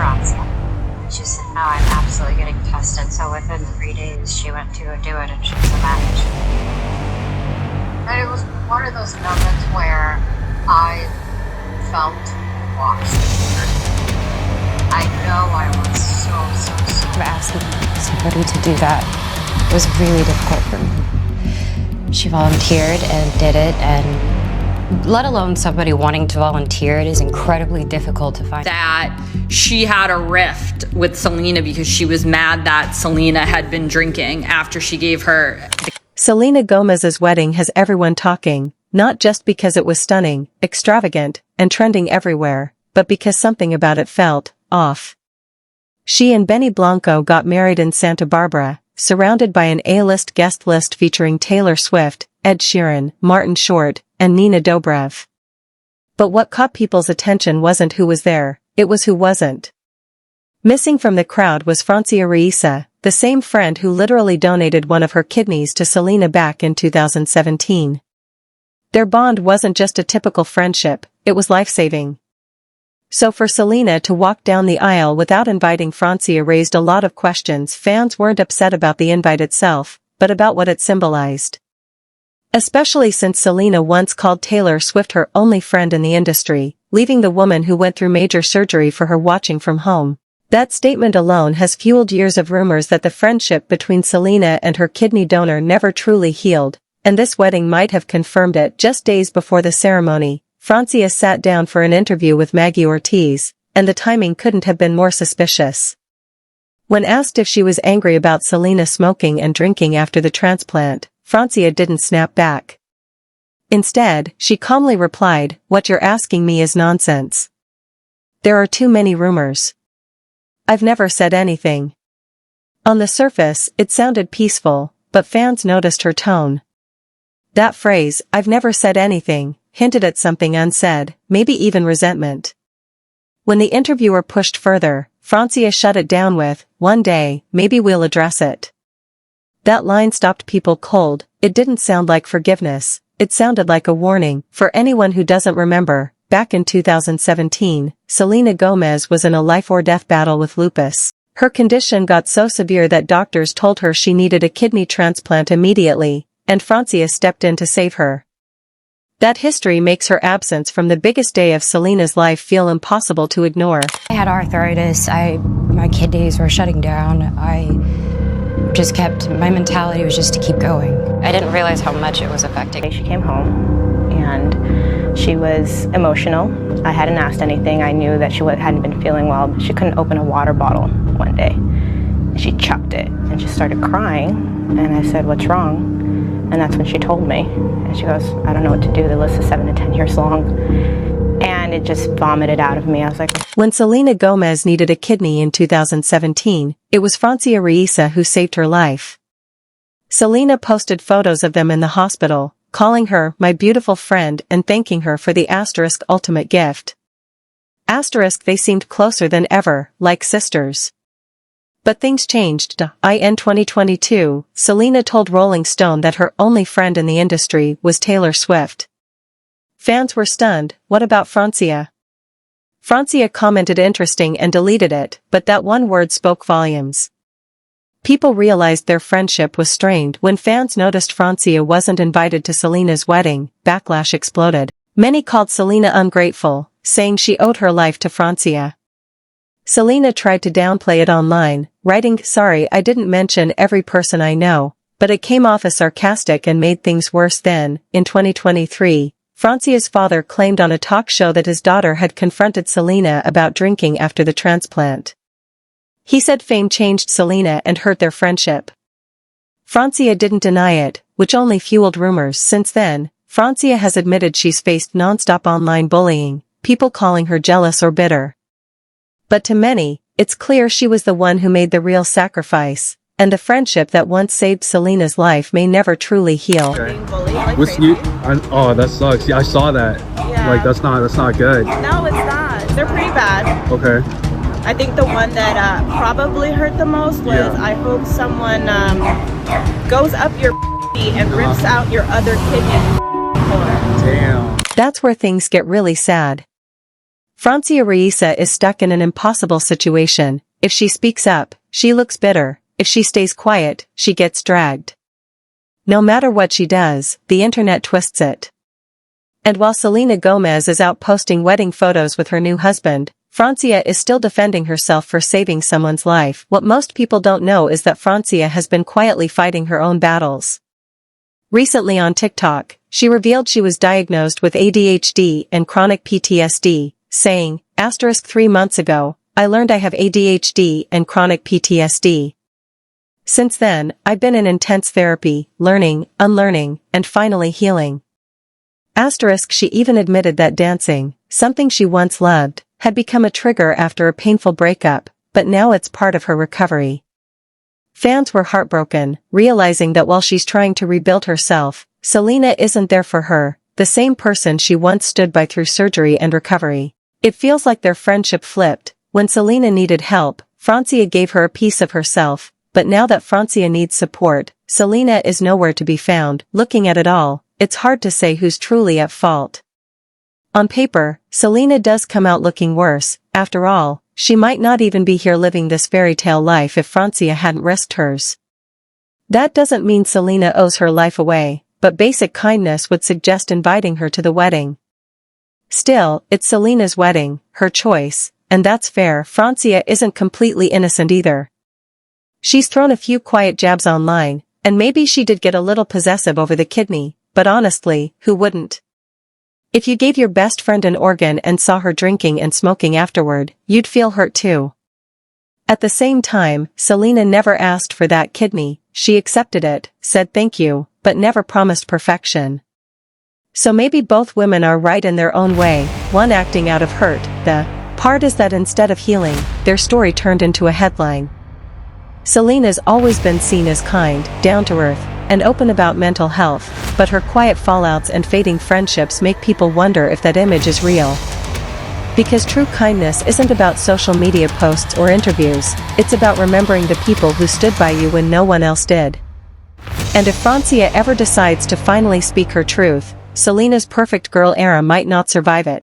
Francia. She said, no, I'm absolutely getting tested. So within 3 days, she went to go do it, and she was a match. And it was one of those moments where I felt lost. I know I was so. Asking somebody to do that was really difficult for me. She volunteered and did it, and let alone somebody wanting to volunteer, it is incredibly difficult to find. That she had a rift with Selena because she was mad that Selena had been drinking after she gave her. Selena Gomez's wedding has everyone talking, not just because it was stunning, extravagant, and trending everywhere, but because something about it felt off. She and Benny Blanco got married in Santa Barbara, surrounded by an A-list guest list featuring Taylor Swift, Ed Sheeran, Martin Short, and Nina Dobrev. But what caught people's attention wasn't who was there, it was who wasn't. Missing from the crowd was Francia Raisa, the same friend who literally donated one of her kidneys to Selena back in 2017. Their bond wasn't just a typical friendship, it was life-saving. So for Selena to walk down the aisle without inviting Francia raised a lot of questions. Fans weren't upset about the invite itself, but about what it symbolized. Especially since Selena once called Taylor Swift her only friend in the industry, leaving the woman who went through major surgery for her watching from home. That statement alone has fueled years of rumors that the friendship between Selena and her kidney donor never truly healed, and this wedding might have confirmed it. Just days before the ceremony, Francia sat down for an interview with Maggie Ortiz, and the timing couldn't have been more suspicious. When asked if she was angry about Selena smoking and drinking after the transplant, Francia didn't snap back. Instead, she calmly replied, "What you're asking me is nonsense. There are too many rumors. I've never said anything." On the surface, it sounded peaceful, but fans noticed her tone. That phrase, "I've never said anything," hinted at something unsaid, maybe even resentment. When the interviewer pushed further, Francia shut it down with, "One day, maybe we'll address it." That line stopped people cold. It didn't sound like forgiveness, it sounded like a warning. For anyone who doesn't remember, back in 2017, Selena Gomez was in a life-or-death battle with lupus. Her condition got so severe that doctors told her she needed a kidney transplant immediately, and Francia stepped in to save her. That history makes her absence from the biggest day of Selena's life feel impossible to ignore. I had arthritis, my kidneys were shutting down, my mentality was just to keep going. I didn't realize how much it was affecting. She came home and she was emotional. I hadn't asked anything. I knew that she hadn't been feeling well. She couldn't open a water bottle one day. She chucked it and she started crying, and I said, "What's wrong?" And that's when she told me. And she goes, "I don't know what to do. The list is 7 to 10 years long." And it just vomited out of me. I was like... When Selena Gomez needed a kidney in 2017, it was Francia Raisa who saved her life. Selena posted photos of them in the hospital, calling her "my beautiful friend" and thanking her for the ultimate gift. They seemed closer than ever, like sisters. But things changed. In 2022, Selena told Rolling Stone that her only friend in the industry was Taylor Swift. Fans were stunned. What about Francia? Francia commented interesting and deleted it, but that one word spoke volumes. People realized their friendship was strained when fans noticed Francia wasn't invited to Selena's wedding. Backlash exploded. Many called Selena ungrateful, saying she owed her life to Francia. Selena tried to downplay it online, writing, "Sorry, I didn't mention every person I know," but it came off as sarcastic and made things worse. Then, in 2023, Francia's father claimed on a talk show that his daughter had confronted Selena about drinking after the transplant. He said fame changed Selena and hurt their friendship. Francia didn't deny it, which only fueled rumors. Since then, Francia has admitted she's faced non-stop online bullying, people calling her jealous or bitter. But to many, it's clear she was the one who made the real sacrifice, and the friendship that once saved Selena's life may never truly heal. Okay. Oh, that sucks. Yeah, I saw that. Yeah. Like, that's not good. No, it's not. They're pretty bad. Okay. I think the one that probably hurt the most was, I hope someone goes up your and rips out your other kidney. Damn. That's where things get really sad. Francia Raisa is stuck in an impossible situation. If she speaks up, she looks bitter. If she stays quiet, she gets dragged. No matter what she does, the internet twists it. And while Selena Gomez is out posting wedding photos with her new husband, Francia is still defending herself for saving someone's life. What most people don't know is that Francia has been quietly fighting her own battles. Recently on TikTok, she revealed she was diagnosed with ADHD and chronic PTSD, saying, *3 months ago, I learned I have ADHD and chronic PTSD. Since then, I've been in intense therapy, learning, unlearning, and finally healing. She even admitted that dancing, something she once loved, had become a trigger after a painful breakup, but now it's part of her recovery. Fans were heartbroken, realizing that while she's trying to rebuild herself, Selena isn't there for her, the same person she once stood by through surgery and recovery. It feels like their friendship flipped. When Selena needed help, Francia gave her a piece of herself, but now that Francia needs support, Selena is nowhere to be found. Looking at it all, it's hard to say who's truly at fault. On paper, Selena does come out looking worse. After all, she might not even be here living this fairy tale life if Francia hadn't risked hers. That doesn't mean Selena owes her life away, but basic kindness would suggest inviting her to the wedding. Still, it's Selena's wedding, her choice, and that's fair. Francia isn't completely innocent either. She's thrown a few quiet jabs online, and maybe she did get a little possessive over the kidney, but honestly, who wouldn't? If you gave your best friend an organ and saw her drinking and smoking afterward, you'd feel hurt too. At the same time, Selena never asked for that kidney. She accepted it, said thank you, but never promised perfection. So maybe both women are right in their own way, one acting out of hurt. The part is that instead of healing, their story turned into a headline. Selena's always been seen as kind, down-to-earth, and open about mental health, but her quiet fallouts and fading friendships make people wonder if that image is real. Because true kindness isn't about social media posts or interviews, it's about remembering the people who stood by you when no one else did. And if Francia ever decides to finally speak her truth, Selena's perfect girl era might not survive it.